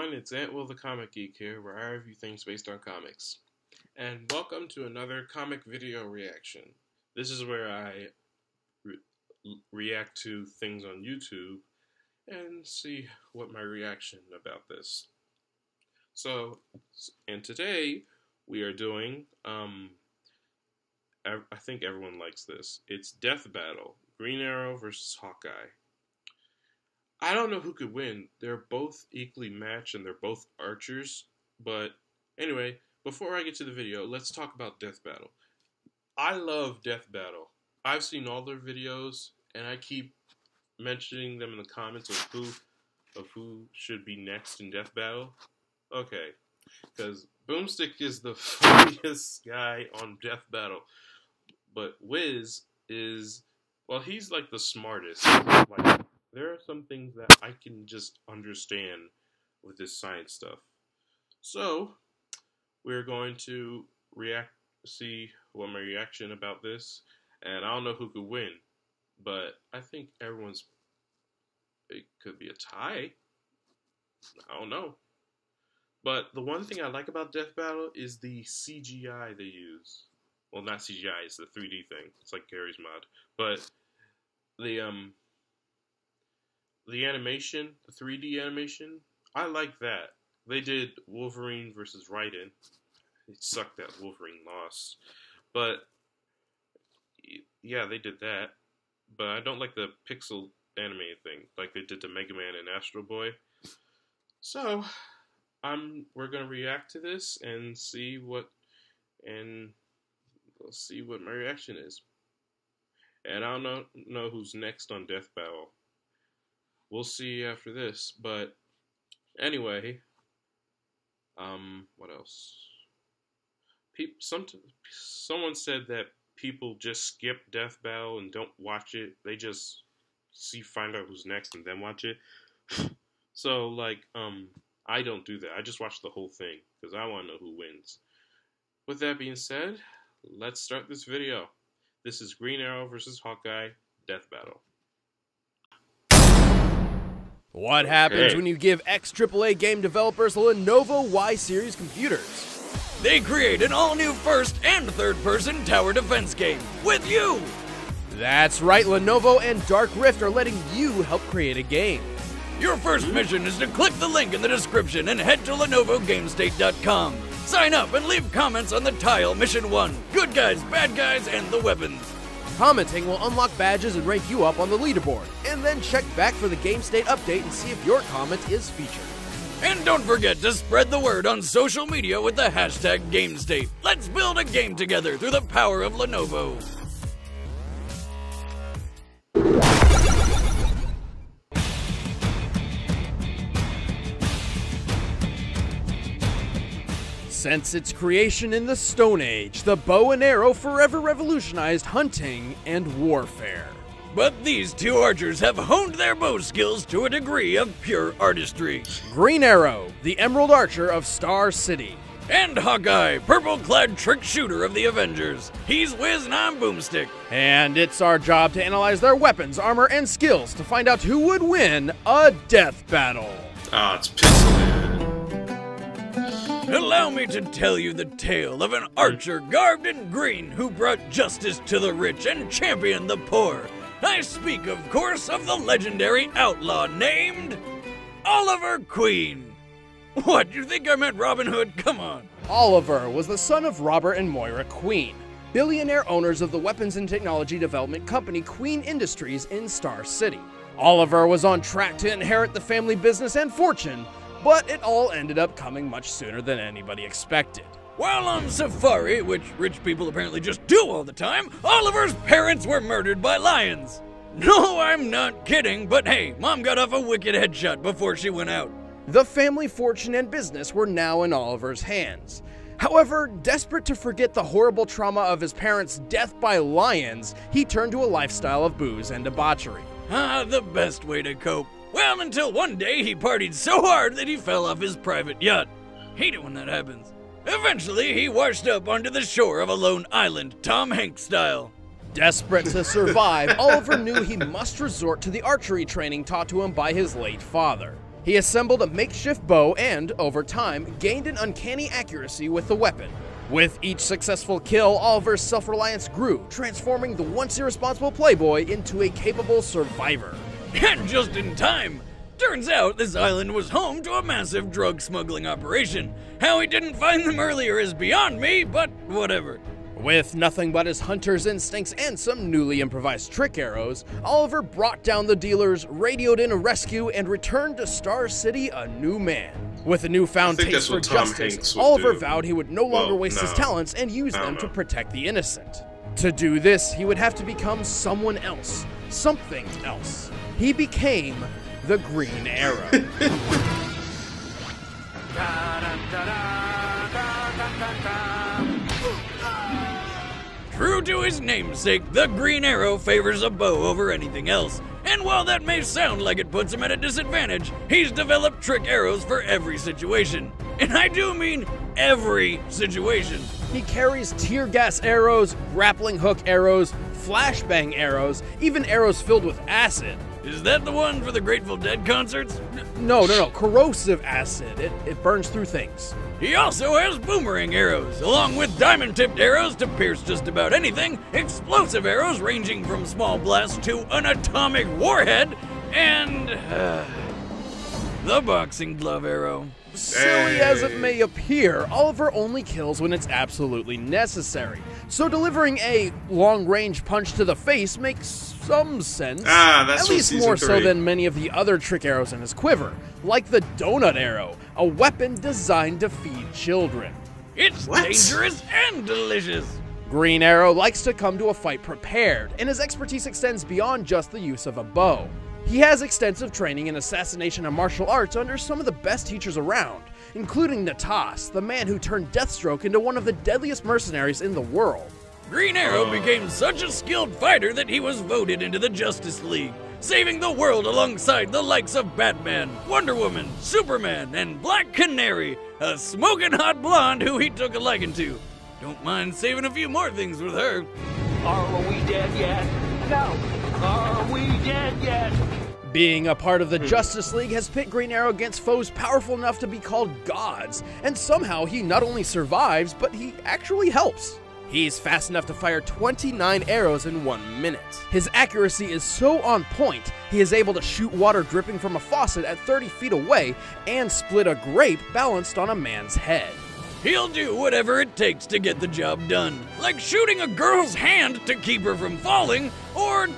everyone, it's Antwill the Comic Geek here, where I review things based on comics. And welcome to another comic video reaction. This is where I react to things on YouTube and see what my reaction about this. And today we are doing, I think everyone likes this. It's Death Battle, Green Arrow versus Hawkeye. I don't know who could win. They're both equally matched and they're both archers. But anyway, before I get to the video, let's talk about Death Battle. I love Death Battle. I've seen all their videos and I keep mentioning them in the comments of who should be next in Death Battle. Okay, because Boomstick is the funniest guy on Death Battle. But Wiz is, well, he's like the smartest. Like, there are some things that I can just understand with this science stuff. So, we're going to see what my reaction about this. And I don't know who could win. But I think it could be a tie. I don't know. But the one thing I like about Death Battle is the CGI they use. Well, not CGI, it's the 3D thing. It's like Gary's mod. But the animation, the 3D animation, I like that. They did Wolverine versus Raiden. It sucked that Wolverine lost. But, yeah, they did that. But I don't like the pixel animated thing, like they did to Mega Man and Astro Boy. So, we're going to react to this and see what my reaction is. And I don't know who's next on Death Battle. We'll see after this, but anyway, what else? Someone said that people just skip Death Battle and don't watch it. They just find out who's next and then watch it. So, like, I don't do that. I just watch the whole thing because I want to know who wins. With that being said, let's start this video. This is Green Arrow versus Hawkeye, Death Battle. What happens when you give ex-AAA game developers Lenovo Y-Series computers? They create an all-new first and third-person tower defense game with you! That's right, Lenovo and Dark Rift are letting you help create a game. Your first mission is to click the link in the description and head to LenovoGameState.com. Sign up and leave comments on the tile Mission 1, good guys, bad guys, and the weapons. Commenting will unlock badges and rank you up on the leaderboard, and then check back for the Game State update and see if your comment is featured. And don't forget to spread the word on social media with the hashtag GameState. Let's build a game together through the power of Lenovo. Since its creation in the Stone Age, the bow and arrow forever revolutionized hunting and warfare. But these two archers have honed their bow skills to a degree of pure artistry. Green Arrow, the Emerald Archer of Star City. And Hawkeye, purple-clad trick shooter of the Avengers. He's Wiz and I'm Boomstick. And it's our job to analyze their weapons, armor, and skills to find out who would win a death battle. Ah, it's pixelated. Allow me to tell you the tale of an archer garbed in green who brought justice to the rich and championed the poor. I speak, of course, of the legendary outlaw named Oliver Queen. What, you think I meant Robin Hood? Come on. Oliver was the son of Robert and Moira Queen, billionaire owners of the weapons and technology development company Queen Industries in Star City. Oliver was on track to inherit the family business and fortune, but it all ended up coming much sooner than anybody expected. While on safari, which rich people apparently just do all the time, Oliver's parents were murdered by lions. No, I'm not kidding, but hey, Mom got off a wicked headshot before she went out. The family fortune and business were now in Oliver's hands. However, desperate to forget the horrible trauma of his parents' death by lions, he turned to a lifestyle of booze and debauchery. Ah, the best way to cope. Well, until one day he partied so hard that he fell off his private yacht. Hate it when that happens. Eventually, he washed up onto the shore of a lone island, Tom Hanks style. Desperate to survive, Oliver knew he must resort to the archery training taught to him by his late father. He assembled a makeshift bow and, over time, gained an uncanny accuracy with the weapon. With each successful kill, Oliver's self-reliance grew, transforming the once irresponsible playboy into a capable survivor. And just in time! Turns out this island was home to a massive drug smuggling operation. How he didn't find them earlier is beyond me, but whatever. With nothing but his hunter's instincts and some newly improvised trick arrows, Oliver brought down the dealers, radioed in a rescue, and returned to Star City a new man. With a newfound taste for justice, Oliver vowed he would no longer waste his talents and use them to protect the innocent. To do this, he would have to become someone else, something else. He became the Green Arrow. True to his namesake, the Green Arrow favors a bow over anything else. And while that may sound like it puts him at a disadvantage, he's developed trick arrows for every situation. And I do mean every situation. He carries tear gas arrows, grappling hook arrows, flashbang arrows, even arrows filled with acid. Is that the one for the Grateful Dead concerts? No, corrosive acid. It burns through things. He also has boomerang arrows, along with diamond-tipped arrows to pierce just about anything, explosive arrows ranging from small blasts to an atomic warhead, and the boxing glove arrow. Silly as it may appear, Oliver only kills when it's absolutely necessary. So delivering a long-range punch to the face makes some sense. That's at least more so than many of the other trick arrows in his quiver, like the donut arrow, a weapon designed to feed children. It's dangerous and delicious. Green Arrow likes to come to a fight prepared, and his expertise extends beyond just the use of a bow. He has extensive training in assassination and martial arts under some of the best teachers around, including Natas, the man who turned Deathstroke into one of the deadliest mercenaries in the world. Green Arrow became such a skilled fighter that he was voted into the Justice League, saving the world alongside the likes of Batman, Wonder Woman, Superman, and Black Canary, a smoking hot blonde who he took a liking to. Don't mind saving a few more things with her. Are we dead yet? No. Are we dead yet? Being a part of the Justice League has pit Green Arrow against foes powerful enough to be called gods, and somehow he not only survives, but he actually helps. He's fast enough to fire 29 arrows in 1 minute. His accuracy is so on point, he is able to shoot water dripping from a faucet at 30 feet away and split a grape balanced on a man's head. He'll do whatever it takes to get the job done, like shooting a girl's hand to keep her from falling, or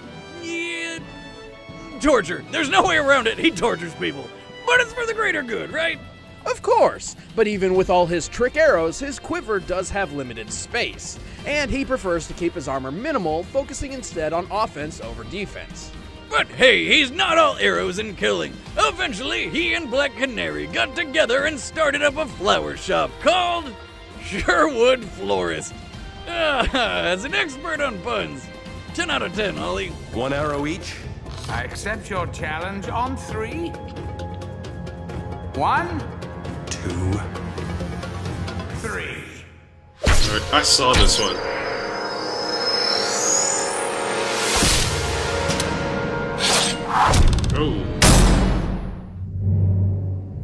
torture. There's no way around it, he tortures people. But it's for the greater good, right? Of course, but even with all his trick arrows, his quiver does have limited space, and he prefers to keep his armor minimal, focusing instead on offense over defense. But hey, he's not all arrows and killing. Eventually, he and Black Canary got together and started up a flower shop called Sherwood Florist. As an expert on puns, 10 out of 10, Ollie. 1 arrow each. I accept your challenge on 3. 1, 2, 3. Alright, I saw this one. Oh.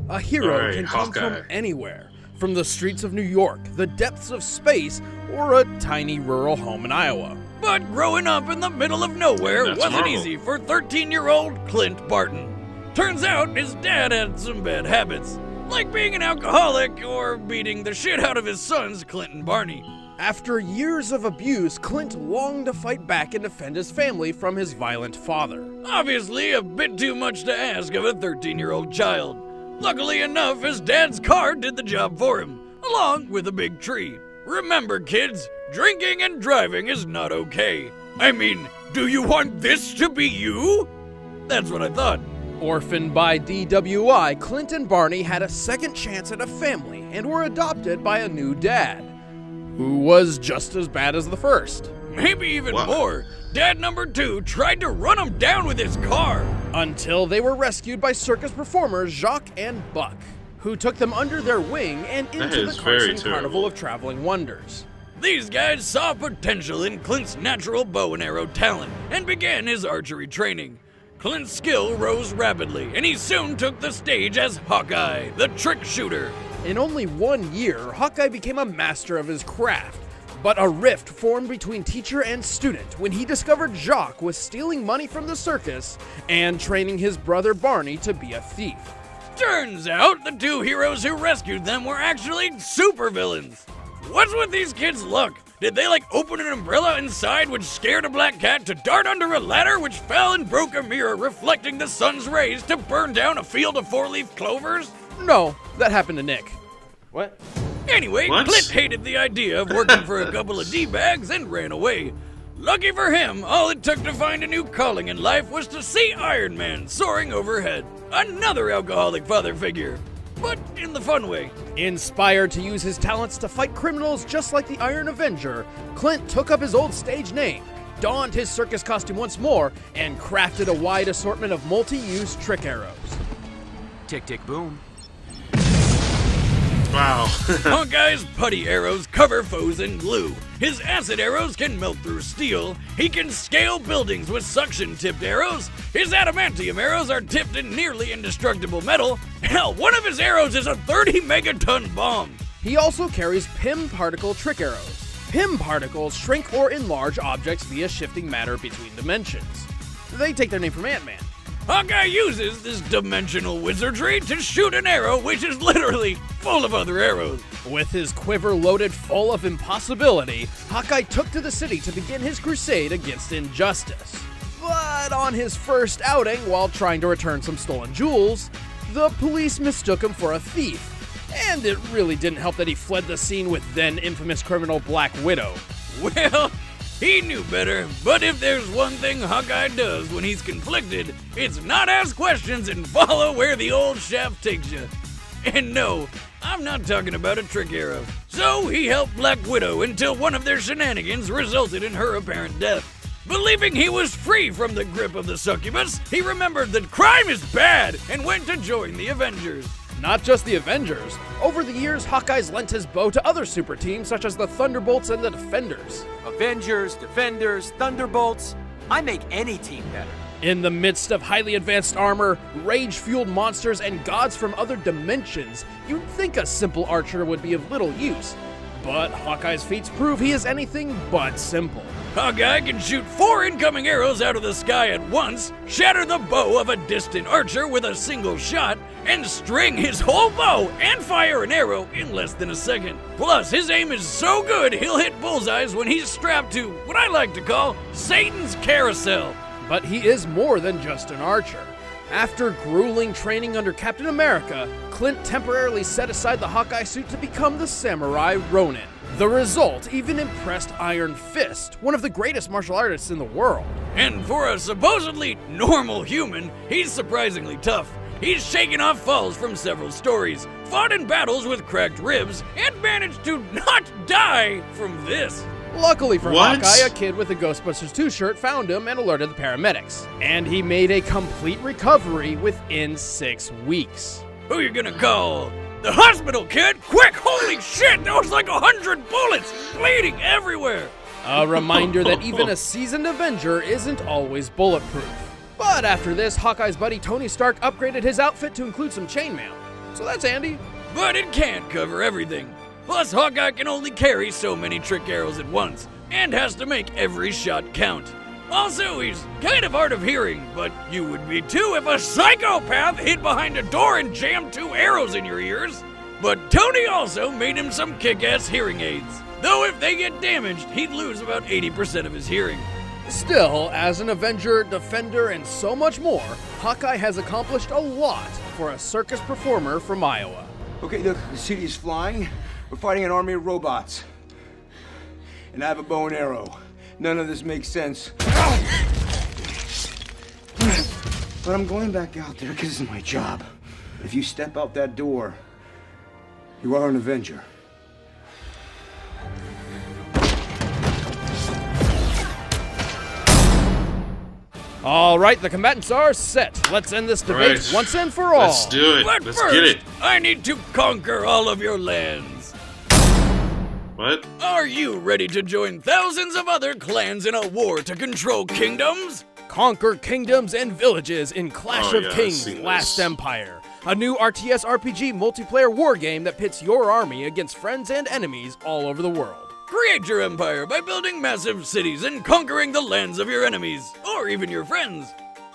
A hero Alright, can come Hawkeye. from anywhere, from the streets of New York, the depths of space, or a tiny rural home in Iowa. But growing up in the middle of nowhere That's wasn't Marvel. easy for 13-year-old Clint Barton. Turns out his dad had some bad habits, like being an alcoholic or beating the shit out of his sons, Clint and Barney. After years of abuse, Clint longed to fight back and defend his family from his violent father. Obviously, a bit too much to ask of a 13-year-old child. Luckily enough, his dad's car did the job for him, along with a big tree. Remember, kids, drinking and driving is not okay. I mean, do you want this to be you? That's what I thought. Orphaned by DWI, Clint and Barney had a second chance at a family and were adopted by a new dad, who was just as bad as the first. Maybe even Wow. more. Dad number 2 tried to run him down with his car. Until they were rescued by circus performers Jacques and Buck, who took them under their wing and into the is very Carson Carnival terrible. of Traveling Wonders. These guys saw potential in Clint's natural bow and arrow talent and began his archery training. Clint's skill rose rapidly, and he soon took the stage as Hawkeye, the trick shooter. In only 1 year, Hawkeye became a master of his craft. But a rift formed between teacher and student when he discovered Jacques was stealing money from the circus and training his brother Barney to be a thief. Turns out the two heroes who rescued them were actually supervillains. What's with these kids' luck? Did they open an umbrella inside which scared a black cat to dart under a ladder which fell and broke a mirror reflecting the sun's rays to burn down a field of four-leaf clovers? No, that happened to Nick. What? Anyway, What? Clint hated the idea of working for a couple of D-bags and ran away. Lucky for him, all it took to find a new calling in life was to see Iron Man soaring overhead. Another alcoholic father figure, but in the fun way. Inspired to use his talents to fight criminals just like the Iron Avenger, Clint took up his old stage name, donned his circus costume once more, and crafted a wide assortment of multi-use trick arrows. Tick, tick, boom. Wow. Hawkeye's putty arrows cover foes in glue. His acid arrows can melt through steel. He can scale buildings with suction-tipped arrows. His adamantium arrows are tipped in nearly indestructible metal. Hell, one of his arrows is a 30-megaton bomb. He also carries Pym particle trick arrows. Pym particles shrink or enlarge objects via shifting matter between dimensions. They take their name from Ant-Man. Hawkeye uses this dimensional wizardry to shoot an arrow which is literally full of other arrows. With his quiver loaded full of impossibility, Hawkeye took to the city to begin his crusade against injustice. But on his first outing, while trying to return some stolen jewels, the police mistook him for a thief. And it really didn't help that he fled the scene with then infamous criminal Black Widow. Well, he knew better, but if there's one thing Hawkeye does when he's conflicted, it's not ask questions and follow where the old shaft takes you. And no, I'm not talking about a trick arrow. So he helped Black Widow until one of their shenanigans resulted in her apparent death. Believing he was free from the grip of the succubus, he remembered that crime is bad and went to join the Avengers. Not just the Avengers. Over the years, Hawkeye's lent his bow to other super teams such as the Thunderbolts and the Defenders. Avengers, Defenders, Thunderbolts. I make any team better. In the midst of highly advanced armor, rage-fueled monsters, and gods from other dimensions, you'd think a simple archer would be of little use. But Hawkeye's feats prove he is anything but simple. Hawkeye can shoot 4 incoming arrows out of the sky at once, shatter the bow of a distant archer with a single shot, and string his whole bow and fire an arrow in less than a second. Plus, his aim is so good he'll hit bullseyes when he's strapped to what I like to call Satan's carousel. But he is more than just an archer. After grueling training under Captain America, Clint temporarily set aside the Hawkeye suit to become the samurai Ronin. The result even impressed Iron Fist, one of the greatest martial artists in the world. And for a supposedly normal human, he's surprisingly tough. He's shaken off falls from several stories, fought in battles with cracked ribs, and managed to not die from this. Luckily for What? Hawkeye, a kid with a Ghostbusters 2 shirt found him and alerted the paramedics. And he made a complete recovery within 6 weeks. Who you gonna call? The hospital, kid! Quick! Holy shit! That was like 100 bullets! Bleeding everywhere! A reminder that even a seasoned Avenger isn't always bulletproof. But after this, Hawkeye's buddy Tony Stark upgraded his outfit to include some chainmail. So that's handy. But it can't cover everything. Plus, Hawkeye can only carry so many trick arrows at once, and has to make every shot count. Also, he's kind of hard of hearing, but you would be too if a psychopath hid behind a door and jammed 2 arrows in your ears. But Tony also made him some kick-ass hearing aids. Though if they get damaged, he'd lose about 80% of his hearing. Still, as an Avenger, Defender, and so much more, Hawkeye has accomplished a lot for a circus performer from Iowa. Okay, look, the city is flying. We're fighting an army of robots. And I have a bow and arrow. None of this makes sense. But I'm going back out there because it's my job. If you step out that door, you are an Avenger. All right, the combatants are set. Let's end this debate right. once and for all. Let's do it. But Let's first, get it. I need to conquer all of your lands. What? Are you ready to join thousands of other clans in a war to control kingdoms? Conquer kingdoms and villages in Clash Oh, of yeah, I've Kings seen Last this. Empire, a new RTS RPG multiplayer war game that pits your army against friends and enemies all over the world. Create your empire by building massive cities and conquering the lands of your enemies, or even your friends.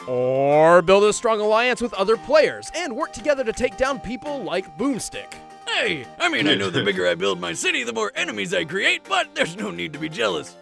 Or build a strong alliance with other players and work together to take down people like Boomstick. Hey, I mean, I know the bigger I build my city, the more enemies I create, but there's no need to be jealous.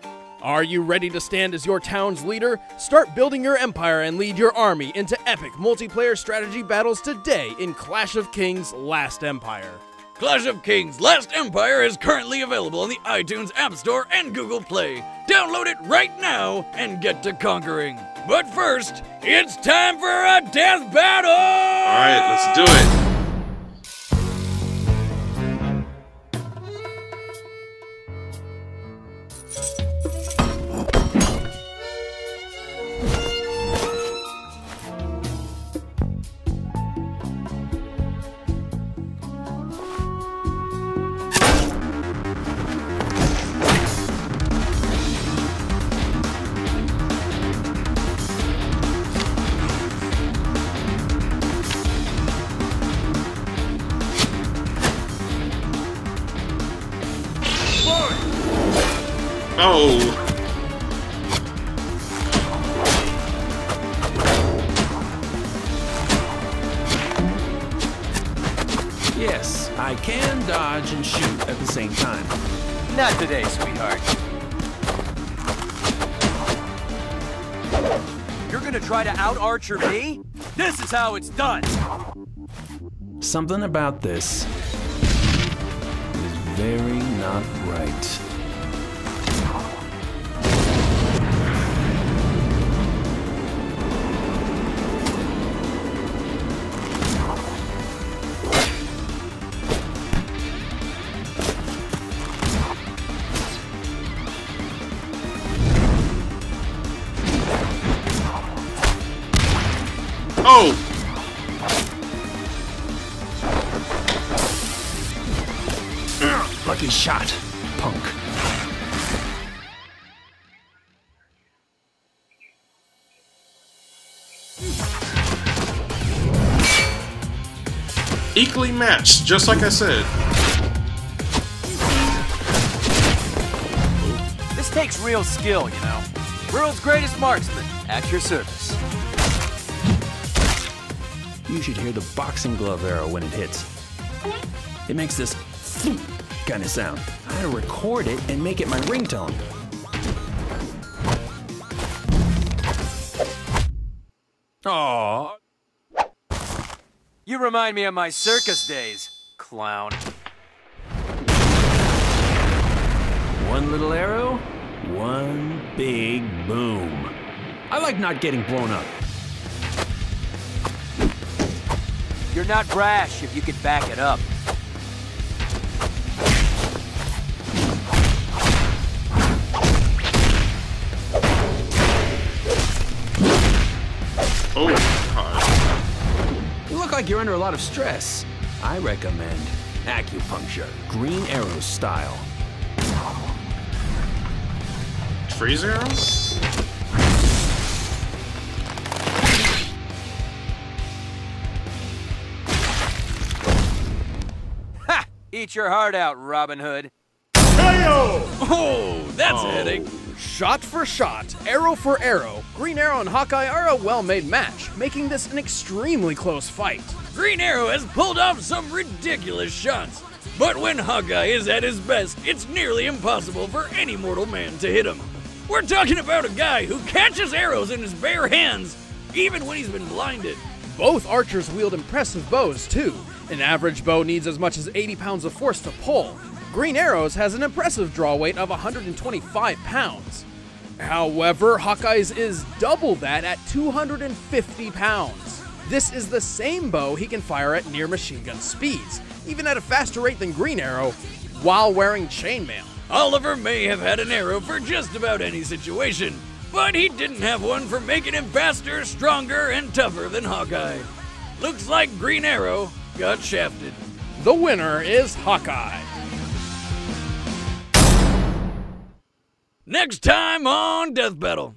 Are you ready to stand as your town's leader? Start building your empire and lead your army into epic multiplayer strategy battles today in Clash of Kings Last Empire. Clash of Kings Last Empire is currently available on the iTunes App Store and Google Play. Download it right now and get to conquering. But first, it's time for a death battle! Alright, let's do it. Oh. Yes, I can dodge and shoot at the same time. Not today, sweetheart. You're gonna try to out-archer me? This is how it's done! Something about this is very not right. Oh! Lucky shot, punk. Equally matched, just like I said. This takes real skill, you know. World's greatest marksman, at your service. You should hear the boxing glove arrow when it hits. It makes this kind of sound. I had to record it and make it my ringtone. Aww. You remind me of my circus days, clown. One little arrow, one big boom. I like not getting blown up. You're not brash if you can back it up. Oh, God. You look like you're under a lot of stress. I recommend acupuncture, green arrow style. Freeze arrow? Ha! Eat your heart out, Robin Hood. Oh, that's a headache. Shot for shot, arrow for arrow, Green Arrow and Hawkeye are a well-made match, making this an extremely close fight. Green Arrow has pulled off some ridiculous shots, but when Hawkeye is at his best, it's nearly impossible for any mortal man to hit him. We're talking about a guy who catches arrows in his bare hands, even when he's been blinded. Both archers wield impressive bows, too. An average bow needs as much as 80 pounds of force to pull. Green Arrows has an impressive draw weight of 125 pounds. However, Hawkeye's is double that at 250 pounds. This is the same bow he can fire at near machine gun speeds, even at a faster rate than Green Arrow, while wearing chainmail. Oliver may have had an arrow for just about any situation, but he didn't have one for making him faster, stronger, and tougher than Hawkeye. Looks like Green Arrow got shafted. The winner is Hawkeye. Next time on Death Battle.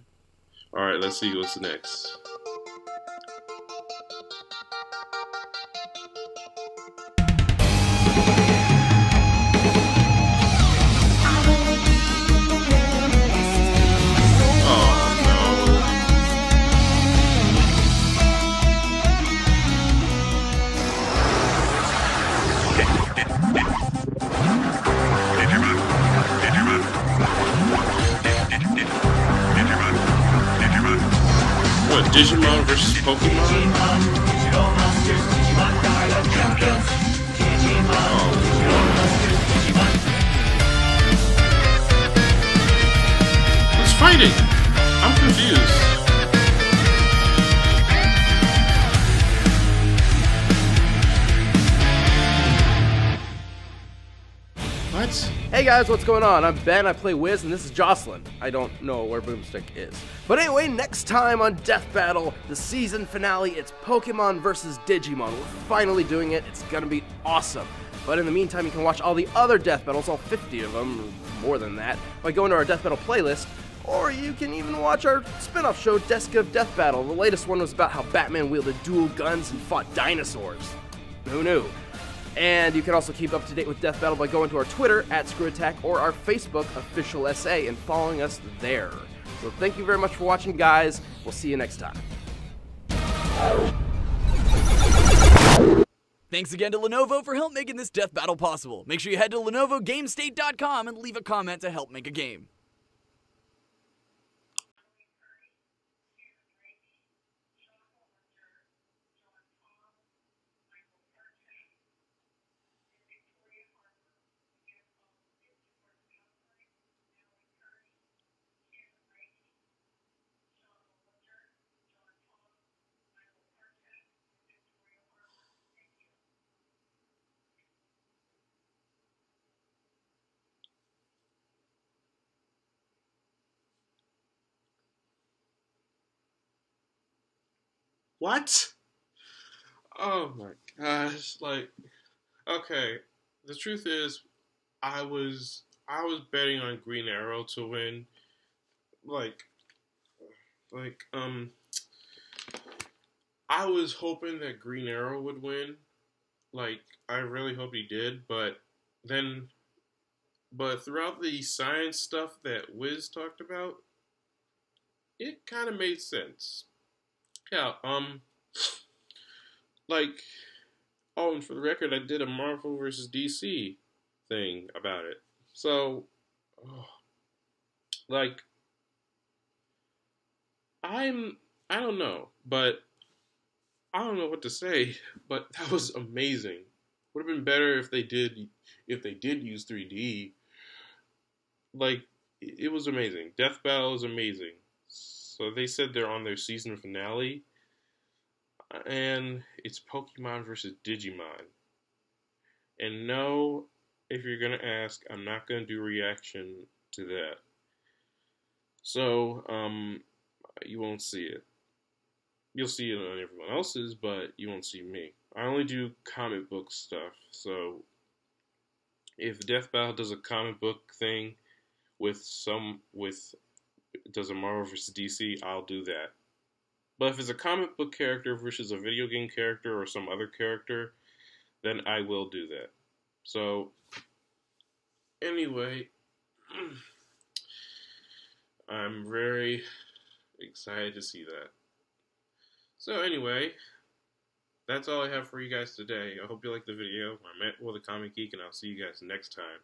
Alright, let's see what's next. What, Digimon versus Pokemon? Who's fighting? I'm confused. What? Hey guys, what's going on? I'm Ben, I play Wiz, and this is Jocelyn. I don't know where Boomstick is. But anyway, next time on Death Battle, the season finale, it's Pokemon versus Digimon. We're finally doing it. It's gonna be awesome. But in the meantime, you can watch all the other Death Battles, all 50 of them, or more than that, by going to our Death Battle playlist. Or you can even watch our spin-off show, Desk of Death Battle. The latest one was about how Batman wielded dual guns and fought dinosaurs. Who knew? And you can also keep up to date with Death Battle by going to our Twitter, @ScrewAttack, or our Facebook, Official SA, and following us there. So thank you very much for watching, guys. We'll see you next time. Thanks again to Lenovo for help making this Death Battle possible. Make sure you head to LenovoGameState.com and leave a comment to help make a game. What? Oh my gosh! Like, okay. The truth is, I was betting on Green Arrow to win. Like, I was hoping that Green Arrow would win. Like, I really hope he did. But throughout the science stuff that Wiz talked about, it kind of made sense. Yeah. Like, oh, and for the record, I did a Marvel versus DC thing about it. So, like, I don't know, but I don't know what to say. But that was amazing. Would have been better if they did use 3D. Like, it was amazing. Death Battle is amazing. So they said they're on their season finale. And it's Pokemon versus Digimon. And no, if you're going to ask, I'm not going to do reaction to that. So, you won't see it. You'll see it on everyone else's, but you won't see me. I only do comic book stuff. So, if Death Battle does a comic book thing does a Marvel versus DC, I'll do that. But if it's a comic book character versus a video game character or some other character, then I will do that. So, anyway, I'm very excited to see that. So anyway, that's all I have for you guys today. I hope you liked the video. I'm Matt with the Comic Geek, and I'll see you guys next time.